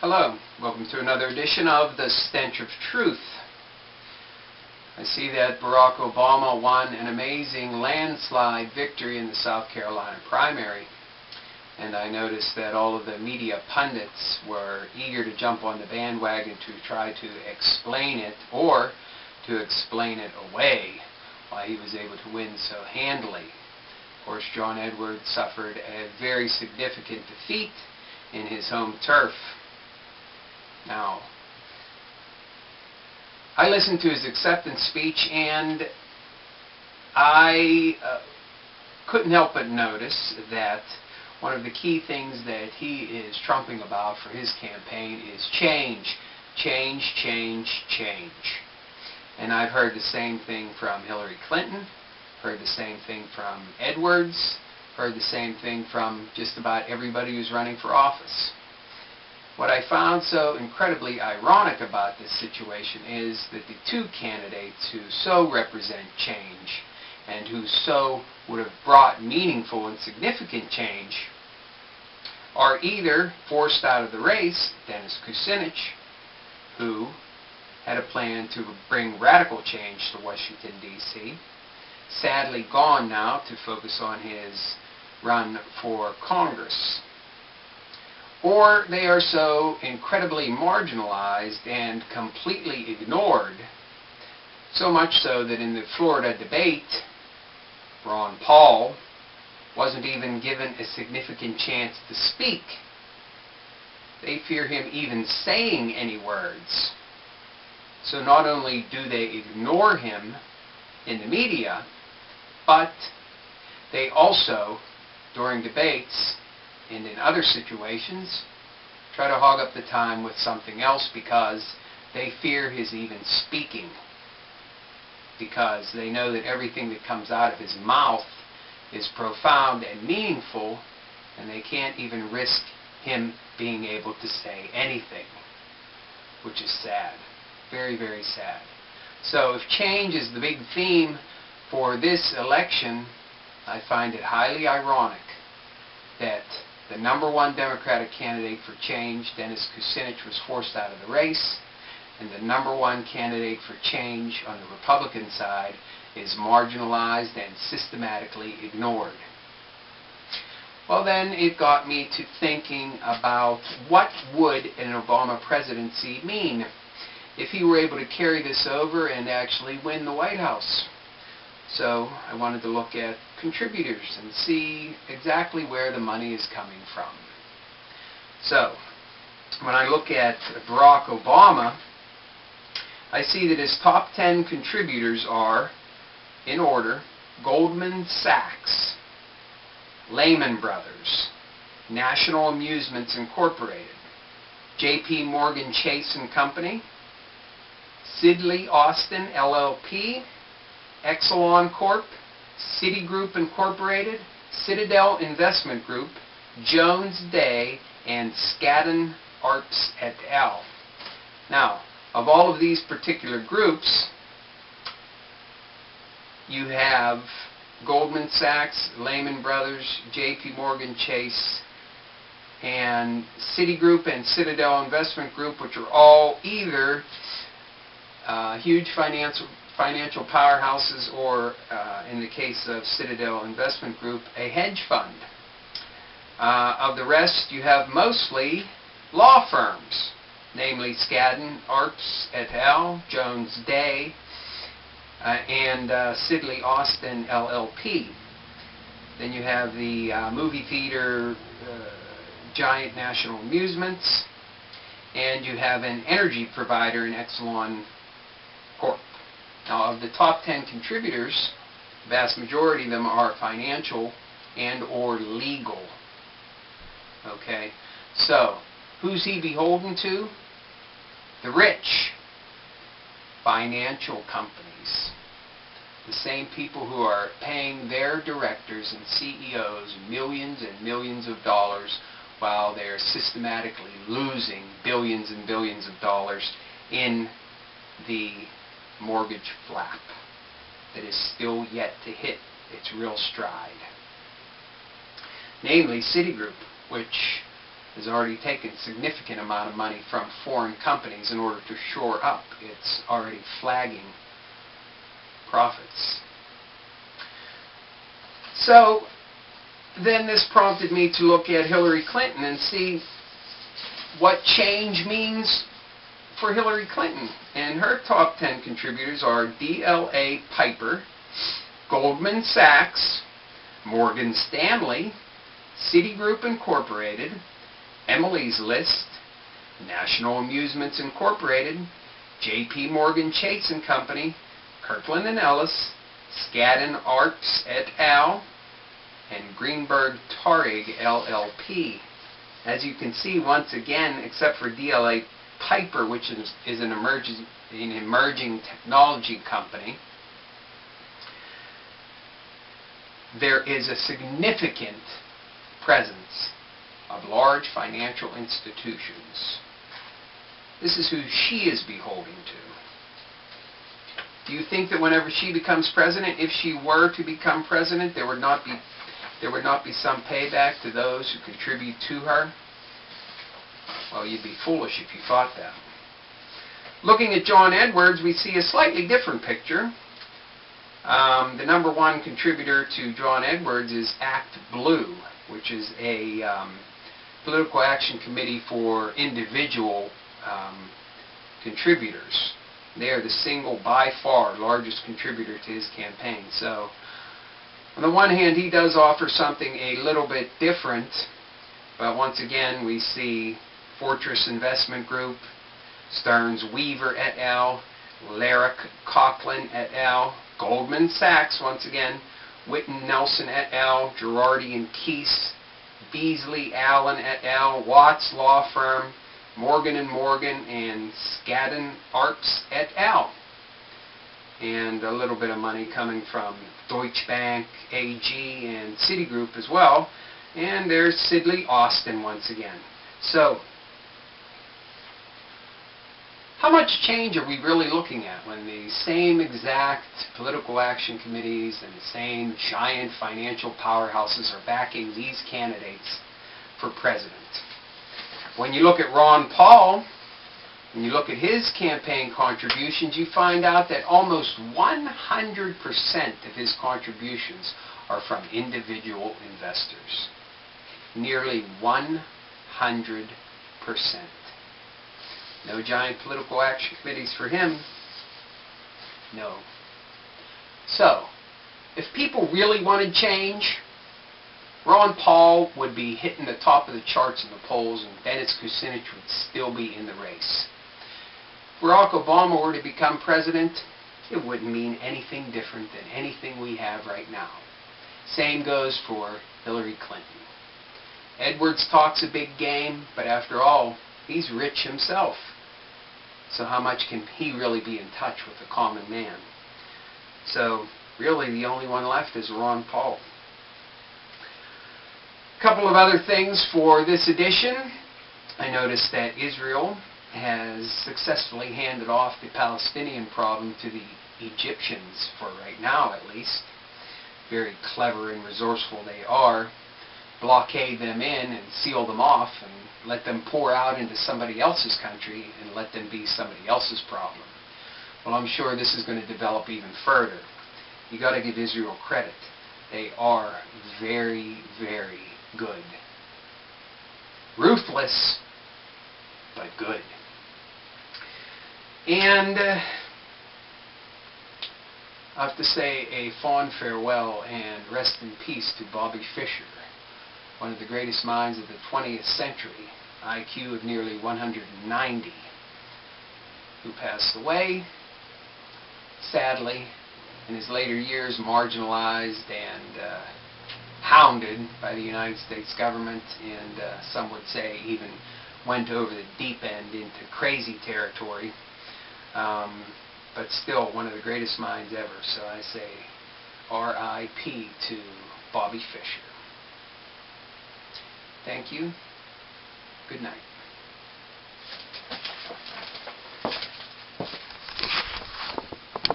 Hello, welcome to another edition of the Stench of Truth. I see that Barack Obama won an amazing landslide victory in the South Carolina primary, and I noticed that all of the media pundits were eager to jump on the bandwagon to try to explain it or to explain it away why he was able to win so handily. Of course, John Edwards suffered a very significant defeat in his home turf. Now, I listened to his acceptance speech, and I couldn't help but notice that one of the key things that he is trumping about for his campaign is change. Change, change, change. And I've heard the same thing from Hillary Clinton, heard the same thing from Edwards, heard the same thing from just about everybody who's running for office. What I found so incredibly ironic about this situation is that the two candidates who so represent change and who so would have brought meaningful and significant change are either forced out of the race, Dennis Kucinich, who had a plan to bring radical change to Washington, D.C., sadly gone now to focus on his run for Congress, or they are so incredibly marginalized and completely ignored, so much so that in the Florida debate, Ron Paul wasn't even given a significant chance to speak. They fear him even saying any words. So not only do they ignore him in the media, but they also, during debates and in other situations, try to hog up the time with something else because they fear his even speaking, because they know that everything that comes out of his mouth is profound and meaningful, and they can't even risk him being able to say anything, which is sad. Very, very sad. So if change is the big theme for this election, I find it highly ironic that the number one Democratic candidate for change, Dennis Kucinich, was forced out of the race, and the number one candidate for change on the Republican side is marginalized and systematically ignored. Well, then it got me to thinking about what would an Obama presidency mean if he were able to carry this over and actually win the White House. So I wanted to look at contributors and see exactly where the money is coming from. So when I look at Barack Obama, I see that his top 10 contributors are, in order, Goldman Sachs, Lehman Brothers, National Amusements Incorporated, J.P. Morgan Chase and Company, Sidley Austin LLP, Exelon Corp., Citigroup Incorporated, Citadel Investment Group, Jones Day, and Skadden Arps et al. Now, of all of these particular groups, you have Goldman Sachs, Lehman Brothers, J.P. Morgan Chase, and Citigroup and Citadel Investment Group, which are all either huge financial powerhouses or, in the case of Citadel Investment Group, a hedge fund. Of the rest, you have mostly law firms, namely Skadden Arps et al., Jones Day, and Sidley Austin LLP. Then you have the movie theater giant National Amusements, and you have an energy provider in Exelon Corp. Now, of the top 10 contributors, the vast majority of them are financial and or legal. Okay, so who's he beholden to? The rich. Financial companies. The same people who are paying their directors and CEOs millions and millions of dollars while they're systematically losing billions and billions of dollars in the mortgage flap that is still yet to hit its real stride. Namely Citigroup, which has already taken a significant amount of money from foreign companies in order to shore up its already flagging profits. So then this prompted me to look at Hillary Clinton and see what change means for Hillary Clinton. And her top 10 contributors are DLA Piper, Goldman Sachs, Morgan Stanley, Citigroup Incorporated, Emily's List, National Amusements Incorporated, J.P. Morgan Chase & Company, Kirkland & Ellis, Skadden Arps et al., and Greenberg Traurig LLP. As you can see, once again, except for DLA Piper, which is an emerging technology company, there is a significant presence of large financial institutions. This is who she is beholden to. Do you think that whenever she becomes president, if she were to become president, there would not be some payback to those who contribute to her? Well, you'd be foolish if you thought that. Looking at John Edwards, we see a slightly different picture. The number one contributor to John Edwards is Act Blue, which is a political action committee for individual contributors. They are the single, by far, largest contributor to his campaign. So, on the one hand, he does offer something a little bit different, but once again, we see Fortress Investment Group, Stearns Weaver et al., Larrick Coughlin et al., Goldman Sachs, once again, Witten Nelson et al., Girardi and Keese, Beasley Allen et al., Watts Law Firm, Morgan & Morgan, and Skadden Arps et al. And a little bit of money coming from Deutsche Bank, AG, and Citigroup as well. And there's Sidley Austin once again. So, how much change are we really looking at when the same exact political action committees and the same giant financial powerhouses are backing these candidates for president? When you look at Ron Paul, and you look at his campaign contributions, you find out that almost 100% of his contributions are from individual investors. Nearly 100%. No giant political action committees for him. No. So, if people really wanted change, Ron Paul would be hitting the top of the charts in the polls, and Dennis Kucinich would still be in the race. If Barack Obama were to become president, it wouldn't mean anything different than anything we have right now. Same goes for Hillary Clinton. Edwards talks a big game, but after all, he's rich himself. So how much can he really be in touch with the common man? So really the only one left is Ron Paul. A couple of other things for this edition. I noticed that Israel has successfully handed off the Palestinian problem to the Egyptians, for right now at least. Very clever and resourceful they are. Blockade them in and seal them off and let them pour out into somebody else's country and let them be somebody else's problem. Well, I'm sure this is going to develop even further. You got to give Israel credit. They are very, very good. Ruthless, but good. And I have to say a fond farewell and rest in peace to Bobby Fischer, one of the greatest minds of the 20th century, IQ of nearly 190, who passed away, sadly, in his later years marginalized and hounded by the United States government, and some would say even went over the deep end into crazy territory. But still one of the greatest minds ever, so I say R.I.P. to Bobby Fischer. Thank you. Good night.